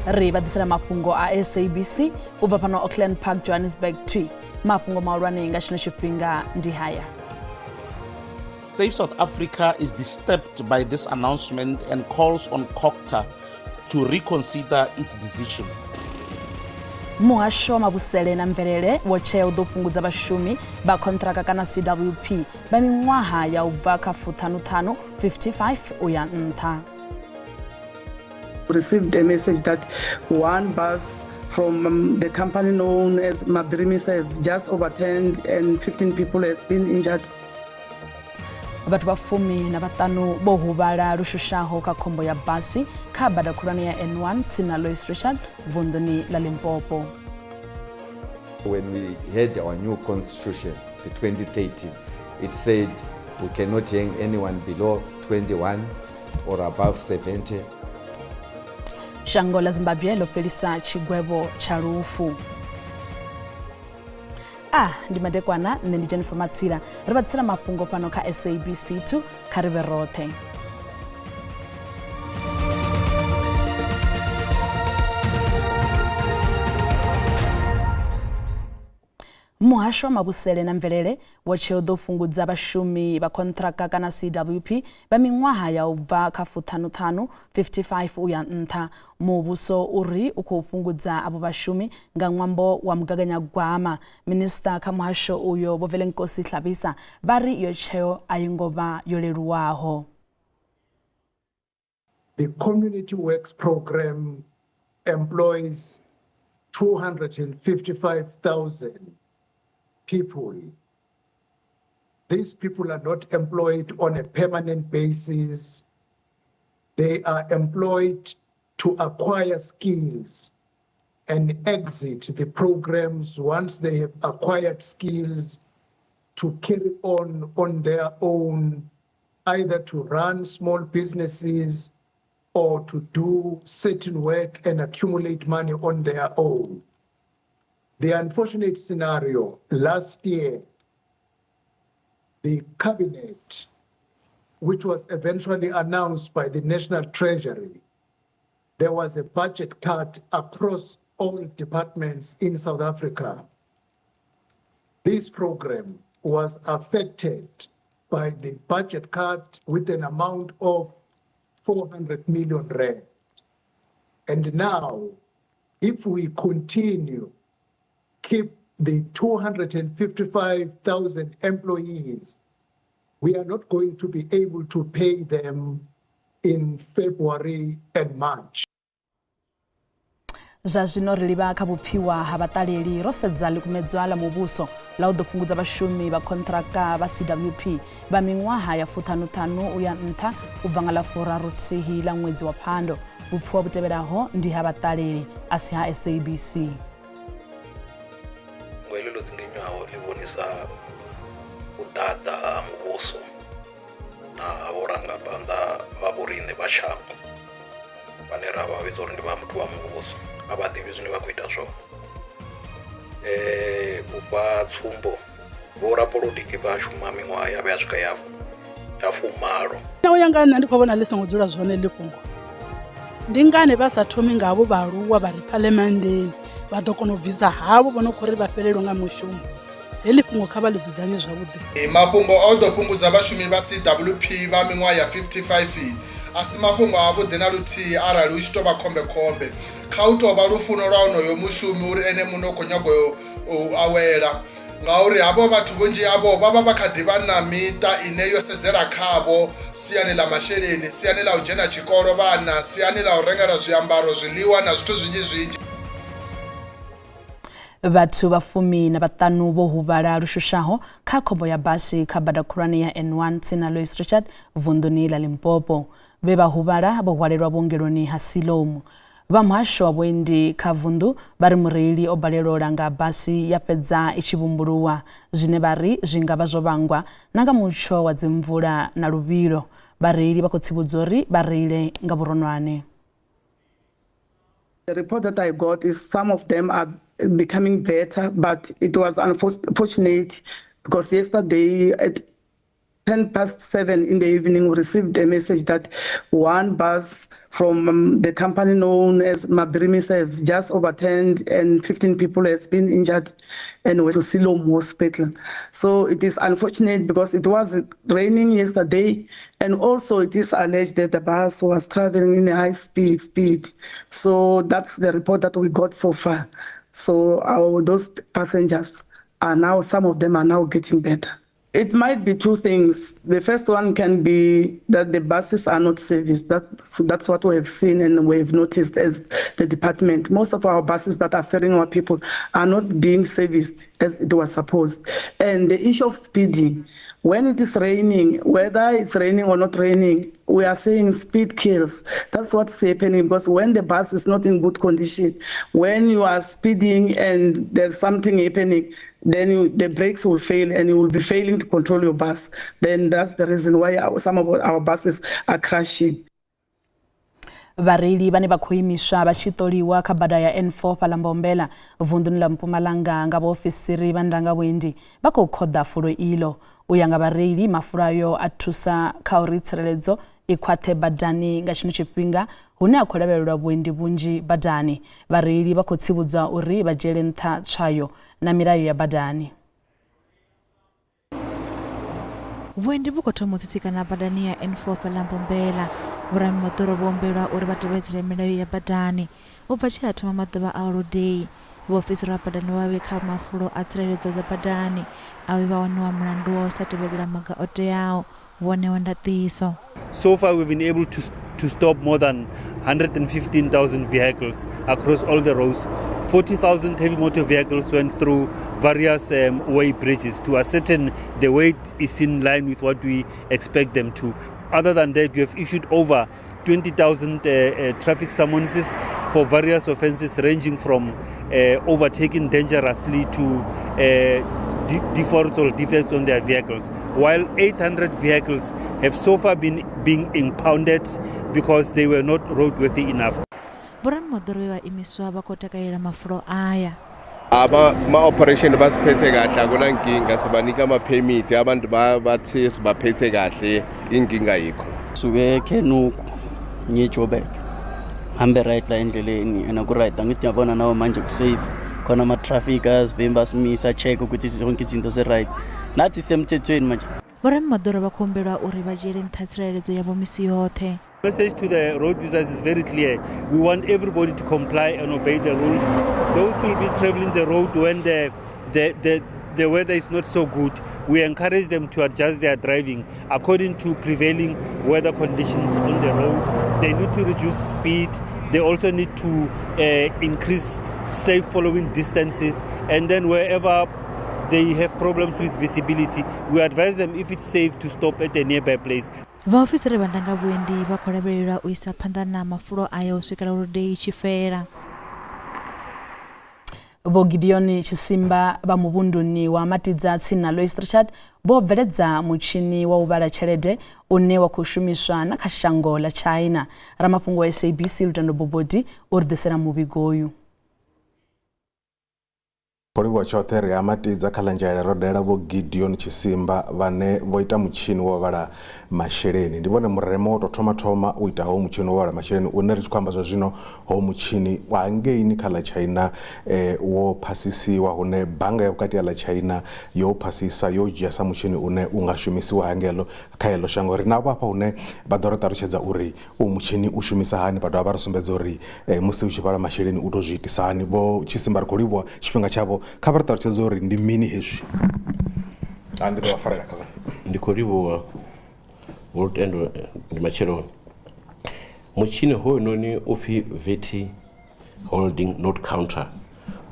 ri badisela mafhungo a SABC ubva pano Auckland Park Johannesburg 2 mafhungo mahulwane nga tshino tshifhinga ndi haya. Save South Africa is disturbed by this announcement and calls on COGTA to reconsider its decision. Muhasho wa mavusele na mvelele wo tshea u ḓo fhungudza vhashumi vha kontraka kana CWP vha miṅwaha ya u bva kha 55 u ya nṱha. Received a message that one bus from the company known as Mabirimis have just overturned and 15 people has been injured. Vhathu vha 15 vho huvhala lushushaho kha khombo ya basi kha bada khulwane ya N1 tsini na Louis Richard vunḓuni la Limpopo. When we had our new constitution, the 2013, it said we cannot hang anyone below 21 or above 70. Shango la Zimbabwe lopelisa chigwebo cha lufu. Ndi madekwana nne ndi Jennifer Matsira ri batsira mafhungo pano kha SABC 2 kha ri vhe roṱhe. Muhasho wa mavusele na mvelele wo tshea u ḓo fhungudza vhashumi vha kontraka kana CWP vha miṅwaha ya u bva kha 55 u ya nṱha. Muvhuso uri u khou fhungudza avho vhashumi nga ṅwambo wa mugaganyagwama. Minista kha muhasho uyo Vho Velenkosi Hlabisa vha ri iyo tsheo a yi ngo vha yo leluwaho. The Community Works Program employs 255,000 people. These people are not employed on a permanent basis. They are employed to acquire skills and exit the programs once they have acquired skills to carry on their own, either to run small businesses or to do certain work and accumulate money on their own. The unfortunate scenario, last year, the cabinet, which was eventually announced by the National Treasury, there was a budget cut across all departments in South Africa. This program was affected by the budget cut with an amount of 400 million rand. And now, if we continue keep the 255,000 employees, we are not going to be able to pay them in February and March. Zwa zwino ri livha kha vhupfiwa ha vhaṱaleli ro sedza likumedzwa la muvhuso la u ḓo fhungudza vhashumi vha kontraka vha CWP vha miṅwaha ya 55 u ya nṱha u bva nga ḽa furarunthihi ḽa ṅwedzi wa Phando. Vhupfiwa vhu tevhelaho ndi ha vhaṱaleli a si ha SABC. Ngwelelo dzingenywaho ḽi vhonisa u ḓaḓa ha muvhuso na vhurangaphanḓa vha vhoriṋe vha shango vhane ra vha vhidza uri ndi vha muthu wa muvhuso a vha ḓivhi zwine vha khou ita zwone. U fha tsumbo vhorapolotiki vha shuma miṅwaha ya vha ya swika ya 10. U ya nga nṋe ndi khou vhona ḽi songo dzula zwone ḽi fhungo. Ndi ngani vha sa thomi nga havho vhaaluwa vha ri phaḽamennde vha ḓo kona u bvisa havho vho no khou ri vha fhelelwa nga mushumo. Heḽi fhungo kha vha ḽi dzudzanye zwavhuḓi. Mafhungo a u ḓo fhungudza vhashumi vha CWP vha miṅwaha ya 55 a si mafhungo avhuḓi na luthihi arali hu tshi tou vha khombekhombe. Kha u tou vha lufuno lwa honoyo mushumi uri ene muno khou nyaga u awela. Ngauri havho vhathu vhunzhi havho vha vha kha ḓivha na miṱa ine yo sedzela khavho siani ḽa masheleni, siani ḽa u dzhena tshikolo vhana, siani ḽa u rengela zwiambaro, zwiḽiwa na zwithu zwinzhi zwinzhi. Vhathu vha 15 vho huvhala lushushaho kha khombo ya basi kha bada khulwane ya N1 tsini na Louis Richard vunḓuni la Limpopo. Vhe vha huvhala vho hwalelwa vhuongeloni ha Siloam. Vha muhasho wa vhuendi kha vunḓu vha ri mureili o balelwa u langa basi ya fhedza i tshi vhumbuluwa zwine vha ri zwi nga vha zwo vhangwa na nga mutsho wa dzimvula na luvhilo. Vhareili vha khou tsivhudza uri vha reile nga vhuronwane. The report that I got is some of them are becoming better, but it was unfortunate because yesterday at 7:10 in the evening, we received a message that one bus from the company known as Mafhungo have just overturned and 15 people has been injured and went to Siloam Hospital. So it is unfortunate because it was raining yesterday, and also it is alleged that the bus was traveling in a high speed. So that's the report that we got so far. So those passengers are now, some of them are now getting better. It might be two things. The first one can be that the buses are not serviced. That's what we have seen and we have noticed as the department. Most of our buses that are ferrying our people are not being serviced as it was supposed. And the issue of speeding, when it is raining, whether it's raining or not raining, we are saying speed kills. That's what's happening, because when the bus is not in good condition, when you are speeding and there's something happening, then the brakes will fail and you will be failing to control your bus. Then that's the reason why some of our buses are crashing. Varili vane vakhoyimiswa vachitoliwa kha bada ya N4 palambombela vunduni la Mpumalanga nga vaofisiri va ndanga wendi vakokhoda fulo ilo uyanga varili mafurayo athusa kha uri tsireledzo ikhwathe badani nga chino chipinga hune akholabelwa vhuendi vunji badani varili vakhotsivudza uri vajele ntha tswayo na milayo ya badani. Vhuendi vukothomotsitsikana badani ya N4 palambombela vurami matoro vombelwa uri vatevedzele milayo ya badani ubva chihathoma maḓuvha a holiday vaofisiri va badani vave kha mafulo a tsireledzo dza badani ave vawaniwa mulandu wa u sa tevedzela maga o teaho vonewa ndatiso. So far we've been able to stop more than 115,000 vehicles across all the roads. 40,000 heavy motor vehicles went through various way bridges to ascertain the weight is in line with what we expect them to. Other than that, we have issued over 20,000 traffic summonses for various offences ranging from overtaking dangerously to defaults or defects on their vehicles, while 800 vehicles have so far been being impounded because they were not roadworthy enough. Buramodoro imiswa bakotakaira mafulo aya. Aba ma operation basiphethe kahle akuna nkinga sibanika ama permit abantu bathi sibaphethe kahle inkinga yikho. Suke Kenuku ngijobe hambe right la endleleni ena ku right ngithi yabona nawo manje ku safe khona ama traffickers vemba simisa check ukuthi zonke izinto ze right nathi semthethweni manje. Buramodoro bakhombelwa uri bajele nthatsireledzo yabo misi yothe. Message to the road users is very clear. We want everybody to comply and obey the rules. Those who will be traveling the road when the weather is not so good, we encourage them to adjust their driving according to prevailing weather conditions on the road. They need to reduce speed. They also need to increase safe following distances. And then wherever they have problems with visibility, we advise them if it's safe to stop at a nearby place. Vaofisiri va ndanga vhuendi vakholabelelwa u isa phanḓa na mafulo ayo u swikela holiday tshifela. Vho Gideon Tshisimba va muvhunduni wa Matidza tsini na Lois Richard vho bveledza mutshini wa u vhala tshelede une wa khou shumiswa na kha shango la China. Ramafhungo wa SABC Lutendo Bobodi uri ḓisela muvhigo uyu. Poliwa choṱhe ri Matidza kha lanjela ro dela vho Gideon Tshisimba vhane vho ita mutshini wa vhala masheleni. Ndi vhone muremo wo to thoma u ita ho mutshini wa vhala masheleni une ri tshi khou amba zwa zwino ho mutshini wa ngeini kha la China wo phasisiwa hune bannga ya vhukati ya la China yo phasisa yo dzhia sa mutshini une u nga shumisiwa hangelo kha heḽo shango. Ri navho hafha hune vha ḓo ri ṱalutshedza uri u mutshini u shumisa hani vha dovha vha ri sumbedza uri musi u tshi vhala masheleni u to zwi itisa hani. Vho Tshisimba ri khou livhuwa tshifhinga tshavho kha vha ri ṱalutshedza uri ndi mini hezwi. Ndi ḓo farela kha ndi khou livhuwa Lutendo ndi matshelo mutshini hoyu noni u pfi VAT holding not counter.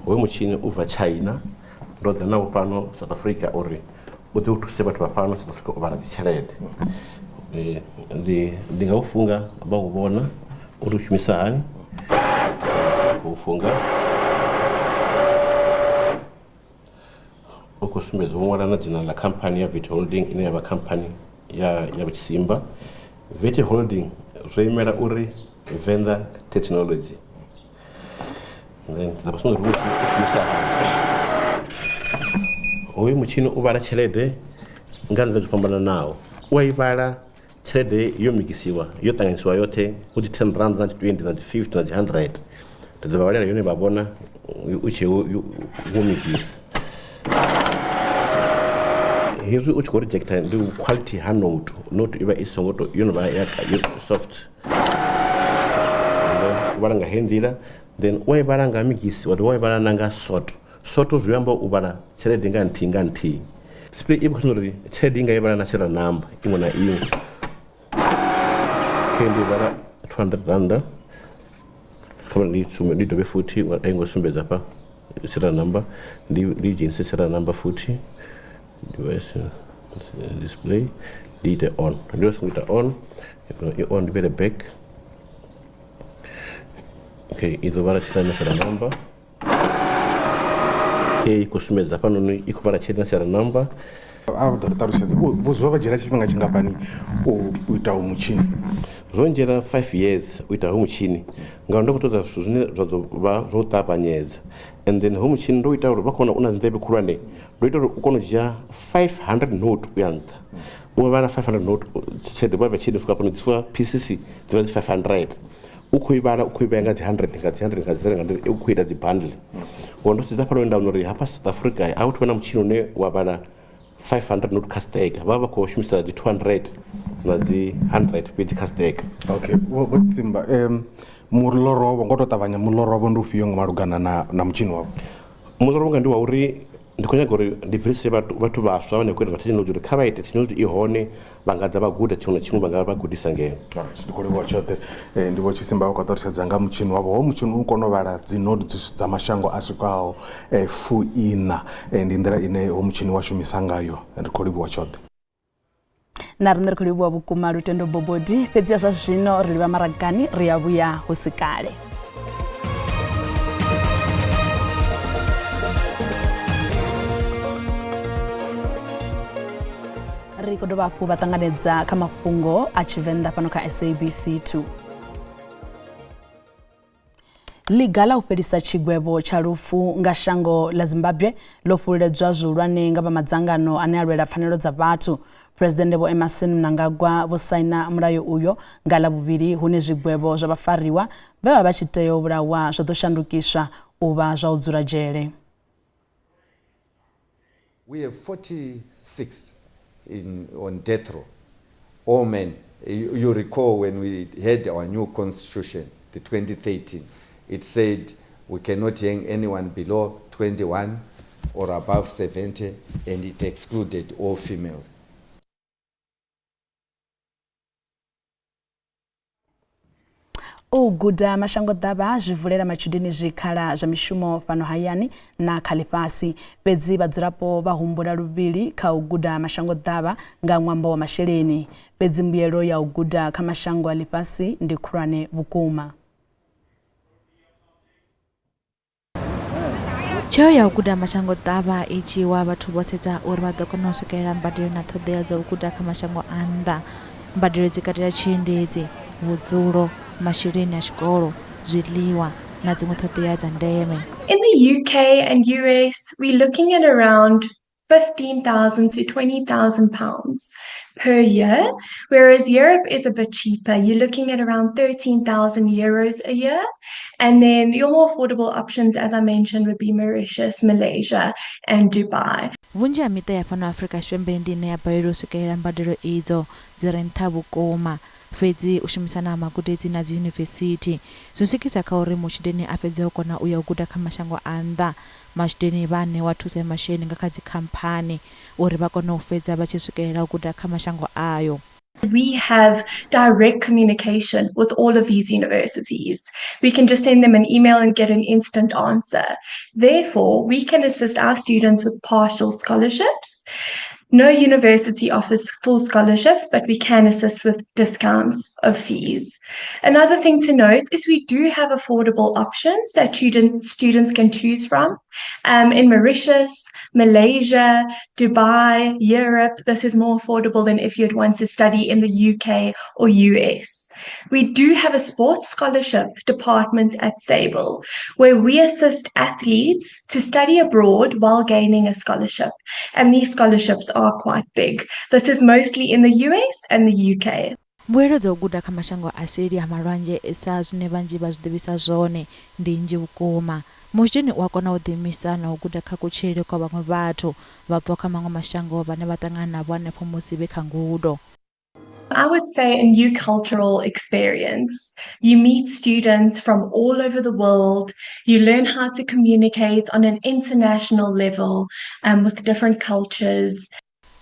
Hoyu mutshini u bva China ndo ḓa nawo fhano South Africa uri u ḓe u thuse vhathu vha fhano South Africa u vhala dzi tshelede. Ndi nga u funga vha u vhona uri u shumisa hani u funga u khou sumbedza u ṅwala na dzina ḽa khamphani ya VAT holding ine ya vha khamphani ya Tshisimba. VAT holding zwo imela uri Venda technology. Then the person who shumisa hoyu mutshini u vhala tshelede nga nḓila dzo fhambananaho. waivala tshelede yo mikisiwa yo ṱanganyisiwa yoṱhe kuti 10 rand na 20 na 50 na 100 ḓo vhalela yone vha vhona u tshe wo mikisa hezwi u tshi khou rejecta ndi quality ha note note iva i songo to yo no vha ya soft u vhala nga heyi nḓila then wa i vhala nga mikisi wa i vhala na nga soto zwi amba u vhala tshelede nga nthihi display i khou uri tshelede nga i vhala na serial number iṅwe na iṅwe ndi vhala 200 rand kama ndi dovhe futhi a ngo sumbedza pa serial number ndi dzhenise serial number futhi device display data on ndio sikuita on on dibele back okay ido vara china serial number okay kusumedza pano ni ikuvara china serial number ḓo ri ṱalutshedza zwo vha dzhiela tshifhinga tshingafhani u ita hu mutshini zwo ndzhiela 5 years u ita hu mutshini ngauri ndo khou ṱoḓa zwithu zwine zwa ḓo vha zwo ṱavhanyedza and then hu mutshini ndo ita uri vha kona u na nḓevhe khulwane ndo ita uri u kona u dzhia 500 note u ya nṱha u vha na 500 note tshelede vha vha tshini swika pano dziswa PCC dzivha dzi 500 u khou i vhala u khou i vhea nga dzi 100 nga dzi 100 nga dzi 100 u khou ita dzi bundle ndo sedza pano nda uri hafha South Africa a hu thuvha na mutshini une wa vhala 500 note castega vha khou shumisa dzi 200 na dzi 100 fhedzi castega okay vho Simba muloro wavho ngo to ṱavhanya muloro wavho ndi ufhio malugana na mutshini wavho muloro wanga ndi wa uri ndi khou nyaga uri ndi bvelise vhathu vhaswa vhane khou ita zwa thekhinolodzhi uri kha vha ite thekhinolodzhi i hone vha nga dza vha guda tshiṅwe na tshiṅwe vha nga vha gudisa ngeno ndi khou livhuwa tshoṱhe ndi vho Tshisimba vha khou ṱalutshedza nga mutshini wavho ho mutshini u kona u vhala dzi node dza mashango a swikaho 4 ndi nḓila ine ho mutshini wa shumisa ngayo ndi khou livhuwa tshoṱhe na riṋe ri khou livhuwa vhukuma Lutendo Bobodi fhedziha zwa zwino ri livha maragani ri ya vhuya hu si kale ri khou dovha hafhu vha ṱanganedza kha mafhungo a Tshivenda fhano kha SABC 2 ḽiga ḽa u fhelisa tshigwevho tsha lufu nga shango ḽa Zimbabwe ḽo fulufhedzwa zwihulwane nga vha madzangano ane a lwela pfanelo dza vhathu President Vho Emerson Mnangagwa vho saina mulayo uyo nga ḽavhuvhili hune zwigwevho zwa vhafariwa vhe vha tshi tea u vhulawa zwa ḓo shandukiswa u vha zwa u dzula dzhele. We have 46 on death row, all men. You recall when we had our new constitution, the 2013, it said we cannot hang anyone below 21 or above 70, and it excluded all females. U guda mashango ḓavha zwi vulela matshudeni zwikhala zwa mishumo fhano hayani na kha ḽifhasi fhedzi vhadzulapo vha humbula luvhili kha u guda mashango ḓavha nga ṅwambo wa masheleni fhedzi mbuyelo ya u guda kha mashango a ḽifhasi ndi khulwane vhukuma. Tsheo ya u guda mashango ḓavha i dzhiiwa vhathu vho sedza uri vha ḓo kona u swikelela mbadelo na ṱhoḓea dza u guda kha mashango a nnḓa. Mbadelo dzi katela tshiendedzi, vhudzulo, masheleni a tshikolo, zwiḽiwa na dziṅwe ṱhoḓea dza ndeme. In the UK and US, we're looking at around 15,000 to 20,000 pounds per year, whereas Europe is a bit cheaper. You're looking at around 13,000 euros a year. And then your more affordable options, as I mentioned, would be Mauritius, Malaysia, and Dubai. Vhunzhi ha miṱa ya fhano Afrika Tshipembe ndi ine ya balelwa u swikelela mbadelo idzo dzi re nṱha vhukuma. Fhedzi u shumisana ha magudedzi na dzi yunivesithi zwi swikisa kha uri mutshudeni a fhedze u kona u ya u guda kha mashango a nnḓa. Matshudeni vha ṋewa thuso ya masheleni nga kha dzi khamphani uri vha kone u fhedza vha tshi swikelela u guda kha mashango ayo. We have direct communication with all of these universities. We can just send them an email and get an instant answer. Therefore, we can assist our students with partial scholarships. No university offers full scholarships, but we can assist with discounts of fees. Another thing to note is we do have affordable options that students can choose from. In Mauritius, Malaysia, Dubai, Europe, this is more affordable than if you'd want to study in the UK or US. We do have a sports scholarship department at SABC, where we assist athletes to study abroad while gaining a scholarship. And these scholarships are quite big. This is mostly in the US and the UK. Mbuelo dza u guda kha mashango a seli ha malwanje sa zwine vhanzhi vha zwi ḓivhisa zwone ndi nnzhi vhukuma. Mutshini u a kona u ḓiimisa na u guda kha kutshilele kwa vhaṅwe vhathu vha bva kha maṅwe mashango vhane vha ṱangana navho hanefho musi vhe kha ngudo. I would say a new cultural experience. You meet students from all over the world. You learn how to communicate on an international level with different cultures.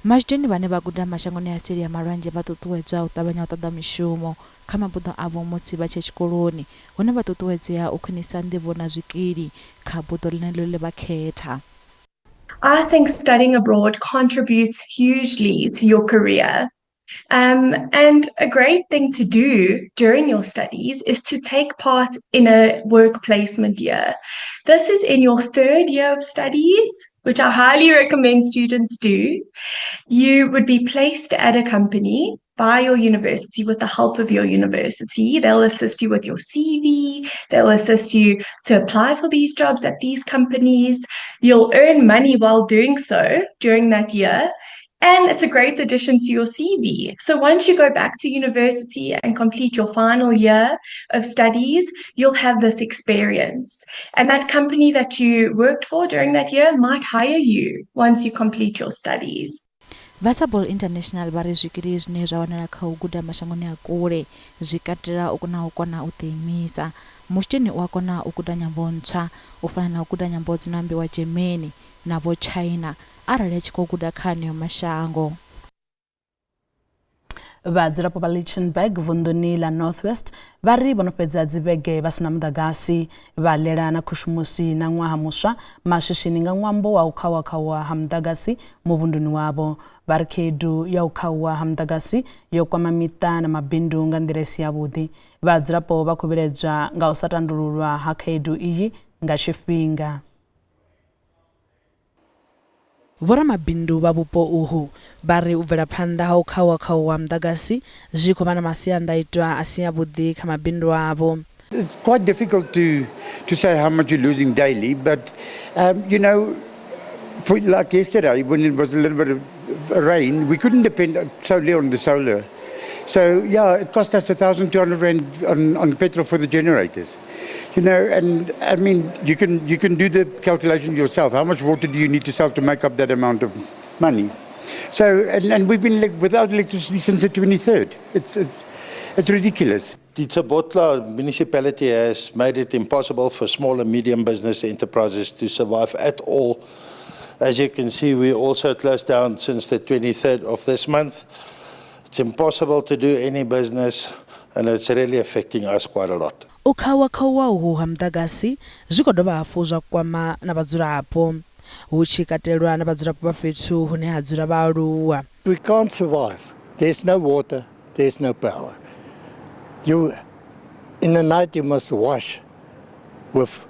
Masheleni vhane vha guda mashangoni a seli ya malwanje vha ṱuṱuwedzwa u ṱavhanya u ṱoḓa mishumo kha mabuḓo avho musi vha tshe tshikoloni hune vha ṱuṱuwedzea u khwinisa nḓivho na zwikili kha buḓo ḽine ḽo vha khetha. I think studying abroad contributes hugely to your career. And a great thing to do during your studies is to take part in a work placement year. This is in your third year of studies, which I highly recommend students do. You would be placed at a company by your university with the help of your university. They'll assist you with your CV. They'll assist you to apply for these jobs at these companies. You'll earn money while doing so during that year. And it's a great addition to your CV. So once you go back to university and complete your final year of studies, you'll have this experience. And that company that you worked for during that year might hire you once you complete your studies. Vasabol International vari zwikili zwine zwa wanala kha u guda mashangoni a kule zwi katela u kona u ḓiimisa. Mutshini u a kona u guda nyambo ntswa u fana na u guda nyambo dzi no ambiwa Germany na vo China arali a tshi khou guda kha haneyo mashango. Vhadzulapo vha Lichtenburg vunḓuni ḽa Northwest vha ri vho no fhedza dzivhege vha sina muḓagasi vha ḽela na khushumusi na ṅwaha muswa maswishini nga ṅwambo wa u khawakhawa ha muḓagasi muvhunduni wavho. Vha ri khaedu ya u khauwa ha muḓagasi yo kwama miṱa na mabindu nga nḓila i si yavhuḓi. Vhadzulapo vha khou vhilaedzwa nga u sa tandululwa ha khaedu iyi nga tshifhinga. Vhoramabindu vha vhupo uhu vha ri u bvela phanḓa ha u khauwa ha muḓagasi zwi khou vha na masiandaitwa a si avhuḓi kha mabindu avho. It's quite difficult to say how much you're losing daily, but you know, like yesterday when it was a little bit of rain, we couldn't depend solely on the solar. So yeah, it cost us 1,200 rand on petrol for the generators. You know, and I mean, you can do the calculation yourself. How much water do you need to sell to make up that amount of money? So, and we've been without electricity since the 23rd. It's ridiculous. The Tshivenda municipality has made it impossible for small and medium business enterprises to survive at all. As you can see, we also closed down since the 23rd of this month. It's impossible to do any business, and it's really affecting us quite a lot. U khauwa uhu ha muḓagasi zwi khou dovha hafhu zwa kwama na vhadzulapo hu tshi katelwa na vhadzulapo vha fhethu hune ha dzula vhaaluwa. We can't survive. There's no water, there's no power. In the night you must wash with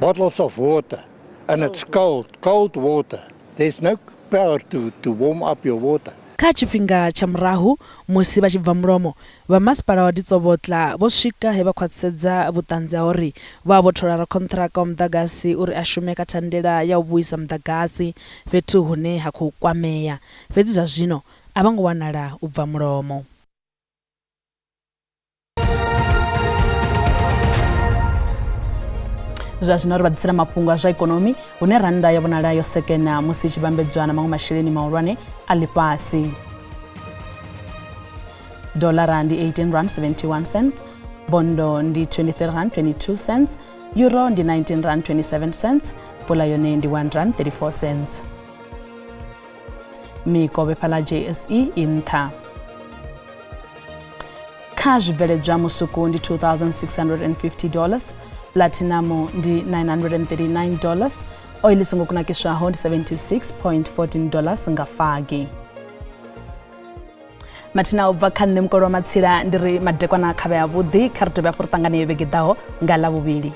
bottles of water, and it's cold water. There's no power to warm up your water. Kha tshifhinga tsha murahu musi vha tshi bva mulomo vha masipala wa Ditsobotla vho swika he vha khwaṱhisedza vhuṱanzi ha uri vha vho thola rakontraka wa muḓagasi uri a shume kha thandela ya u vhuisa muḓagasi fhethu hune ha khou kwamea. Fhedzi zwa zwino a vha ngo wanala u bva mulomo. Zwa zwino ri vha ḓisela mafhungo a zwa ikonomi hune rannda ya vhonala yo sekena musi i tshi vhambedzwa na maṅwe masheleni mahulwane a ḽifhasi. Dolara ndi 18 rand 71 cent, bondo ndi 23 rand 22 cents, euro ndi 19 rand 27 cents, pula yone ndi 1 rand 34 cents. Mikovhe phala JSE i nṱha. Kha zwibveledzwa musuku ndi $2,650, platinum ndi $939, oil songo kunakiswaho ndi $76.14 nga fagi. Mathina ubva kha nṋe mukolo wa matsila ndiri madekwana khavhe a vhuḓi kha ri dovhe afho ri ṱangane vhege ḓaho nga ḽavhuvhili.